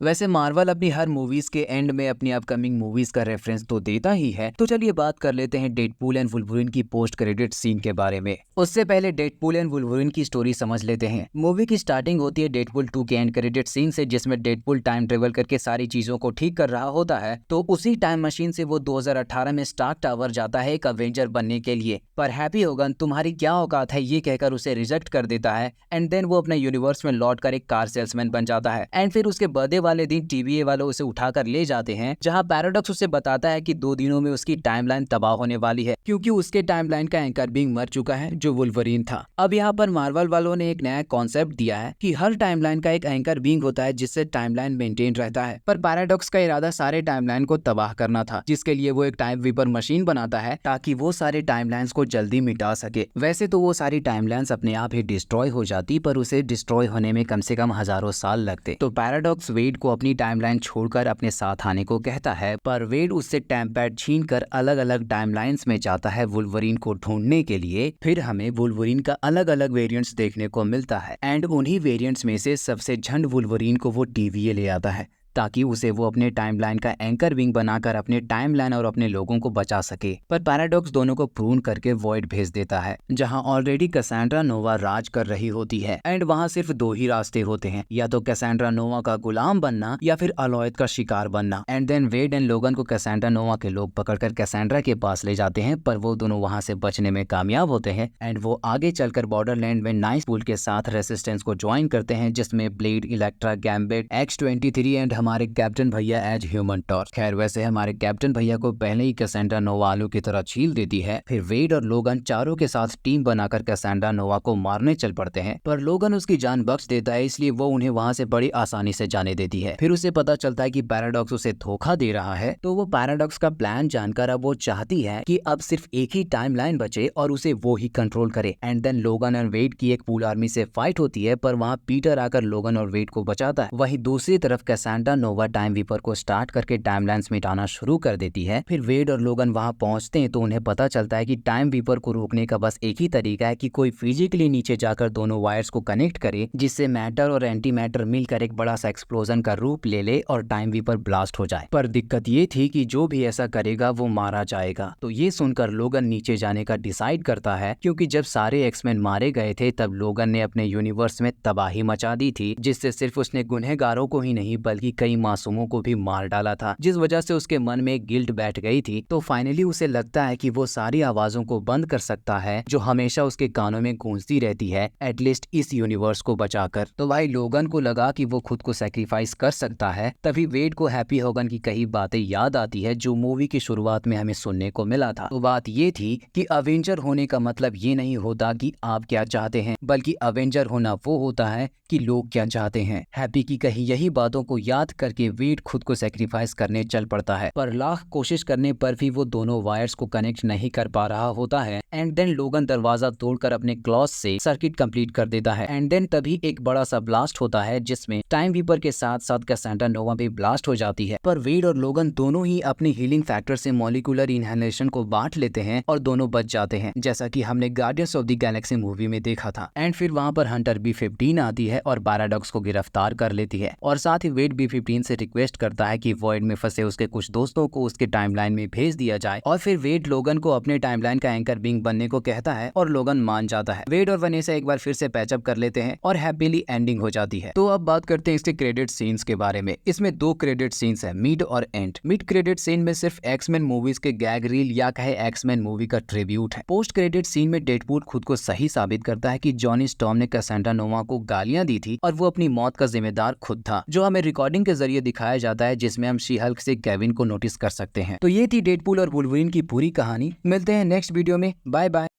वैसे मार्वल अपनी हर मूवीज के एंड में अपनी अपकमिंग मूवीज का रेफरेंस तो देता ही है। तो चलिए बात कर लेते हैं डेडपूल एंड वुल्वरिन की पोस्ट क्रेडिट सीन के बारे में। उससे पहले डेडपूल एंड वुल्वरिन की स्टोरी समझ लेते हैं। मूवी की स्टार्टिंग होती है डेडपूल 2 के एंड क्रेडिट सीन से, जिसमें डेडपूल टाइम ट्रेवल करके सारी चीजों को ठीक कर रहा होता है। तो उसी टाइम मशीन से वो 2018 में स्टार्क टावर जाता है एक अवेंजर बनने के लिए, पर हैप्पी होगन तुम्हारी क्या औकात है ये कहकर उसे रिजेक्ट कर देता है। एंड देन वो अपने यूनिवर्स में लौट कर एक कार सेल्समैन बन जाता है। एंड फिर उसके बर्थडे वाले दिन टीवीए वालों उसे उठाकर ले जाते हैं, जहां पैराडॉक्स उसे बताता है कि 2 दिनों में उसकी टाइमलाइन तबाह होने वाली है, क्योंकि उसके टाइमलाइन का एंकर बीइंग मर चुका है जो वुल्वरीन था। अब यहाँ पर मार्वल वालों ने एक नया कॉन्सेप्ट दिया है कि हर टाइमलाइन का एक एंकर बीइंग होता है जिससे टाइमलाइन मेंटेन रहता है। पर पैराडॉक्स का इरादा सारे टाइमलाइन को तबाह करना था, जिसके लिए वो एक टाइम वीपर मशीन बनाता है ताकि वो सारे टाइमलाइंस को जल्दी मिटा सके। वैसे तो वो सारी टाइमलाइंस अपने आप ही डिस्ट्रॉय हो जाती, पर उसे डिस्ट्रॉय होने में कम से कम हजारों साल लगते। तो पैराडॉक्स वेड को अपनी टाइमलाइन छोड़कर अपने साथ आने को कहता है, पर वेड उससे टाइम पैड छीनकर अलग अलग टाइमलाइंस में जाता है वुल्वरीन को ढूंढने के लिए। फिर हमें वुल्वरीन का अलग अलग वेरिएंट्स देखने को मिलता है, एंड उन्हीं वेरिएंट्स में से सबसे झंड वुल्वरीन को वो टीवीए ले आता है ताकि उसे वो अपने टाइमलाइन का एंकर विंग बनाकर अपने टाइमलाइन और अपने लोगों को बचा सके। पर पैराडॉक्स दोनों को प्रून करके वॉइड भेज देता है, जहां ऑलरेडी कैसेंड्रा नोवा राज कर रही होती है। एंड वहां सिर्फ 2 ही रास्ते होते हैं, या तो कैसेंड्रा नोवा का गुलाम बनना या फिर अलॉयड का शिकार बनना। एंड देन वेड एंड लोगन को कैसेंड्रा नोवा के लोग पकड़कर कैसेंड्रा के पास ले जाते हैं, पर वो दोनों वहां से बचने में कामयाब होते हैं। एंड वो आगे चलकर बॉर्डरलैंड में नाइटपूल के साथ रेसिस्टेंस को ज्वाइन करते हैं, जिसमें blade, Electra, gambit, X-23 and हमारे कैप्टन भैया एज ह्यूमन टॉर्च। खैर वैसे हमारे कैप्टन भैया को पहले ही कैसेंड्रा नोवा आलू की तरह छील देती है। फिर वेड और लोगन चारों के साथ टीम बनाकर कैसेंड्रा नोवा को मारने चल पड़ते हैं, पर लोगन उसकी जान बख्श देता है, इसलिए वो उन्हें वहां से बड़ी आसानी से जाने देती है। फिर उसे पता चलता है कि पैराडॉक्स उसे धोखा दे रहा है, तो वो पैराडॉक्स का प्लान जानकर अब वो चाहती है कि अब सिर्फ एक ही टाइमलाइन बचे और उसे वो ही कंट्रोल करे। एंड देन लोगन और वेड की एक पूल आर्मी से फाइट होती है, पर वहाँ पीटर आकर लोगन और वेड को बचाता है। वहीं दूसरी तरफ कैसेंड्रा नोवा टाइम वीपर को स्टार्ट करके टाइमलाइंस मिटाना शुरू कर देती है। फिर वेड और लोगन वहां पहुंचते हैं तो उन्हें पता चलता है कि टाइम वीपर को रोकने का बस एक ही तरीका है कि कोई फिजिकली नीचे जाकर दोनों वायर्स को कनेक्ट करे, जिससे मैटर और एंटी मैटर मिलकर एक बड़ा सा एक्सप्लोजन का रूप ले ले और टाइम वीपर ब्लास्ट हो जाए। पर दिक्कत ये थी कि जो भी ऐसा करेगा वो मारा जाएगा। तो ये सुनकर लोगन नीचे जाने का डिसाइड करता है, क्योंकि जब सारे एक्समैन मारे गए थे तब लोगन ने अपने यूनिवर्स में तबाही मचा दी थी, जिससे सिर्फ उसने गुनहगारों को ही नहीं बल्कि कई मासूमों को भी मार डाला था, जिस वजह से उसके मन में गिल्ट बैठ गई थी। तो फाइनली उसे लगता है कि वो सारी आवाजों को बंद कर सकता है जो हमेशा उसके कानों में गूंजती रहती है, एटलीस्ट इस यूनिवर्स को बचाकर। तो भाई लोगन को लगा कि वो खुद को सैक्रिफाइस कर सकता है। तभी वेड को हैप्पी होगन की कई बातें याद आती है जो मूवी की शुरुआत में हमें सुनने को मिला था। तो बात ये थी कि अवेंजर होने का मतलब ये नहीं होता कि आप क्या चाहते हैं, बल्कि अवेंजर होना वो होता है कि लोग क्या चाहते हैं। हैप्पी की कही यही बातों को याद करके वेड खुद को सैक्रिफाइस करने चल पड़ता है, पर लाख कोशिश करने पर भी वो दोनों वायर्स को कनेक्ट नहीं कर पा रहा होता है। एंड देन लोगन दरवाजा तोड़कर अपने क्लॉज से सर्किट कंप्लीट कर देता है। एंड देन तभी एक बड़ा सा ब्लास्ट होता है, जिसमें टाइम वीपर के साथ साथ कैसेंड्रा नोवा भी ब्लास्ट हो जाती है। पर वेड और लोगन दोनों ही अपनी हीलिंग फैक्टर से मॉलिक्यूलर इनहेलेशन को बांट लेते हैं और दोनों बच जाते हैं, जैसा कि हमने guardians of the Galaxy movie में देखा था। एंड फिर वहां पर हंटर B-15 आती है और पैराडॉक्स को गिरफ्तार कर लेती है, और साथ ही वेड B-15 से रिक्वेस्ट करता है कि वॉइड में फंसे उसके कुछ दोस्तों को उसके टाइमलाइन में भेज दिया जाए। और फिर वेड लोगन को अपने टाइमलाइन का एंकर बीइंग बनने को कहता है और लोगन मान जाता है। वेड और वनेसा एक बार फिर से पैचअप कर लेते हैं और हैप्पीली एंडिंग हो जाती है। तो अब बात करते हैं इसके क्रेडिट सीन्स के बारे में। इसमें 2 क्रेडिट सीन्स है, मिड और एंड। मिड क्रेडिट सीन में सिर्फ एक्समैन मूवीज के गैग रील या कहे एक्समैन मूवी का ट्रिब्यूट है। पोस्ट क्रेडिट सीन में डेडपूल खुद को सही साबित करता है कि जॉनी स्टॉर्म ने कैसेंड्रा नोवा को गालियां दी थी और वो अपनी मौत का जिम्मेदार खुद था, जो हमें रिकॉर्डिंग के जरिए दिखाया जाता है, जिसमें हम शी हल्क से केविन को नोटिस कर सकते हैं। तो ये थी डेडपूल और वुल्वरीन की पूरी कहानी। मिलते हैं नेक्स्ट वीडियो में। Bye bye.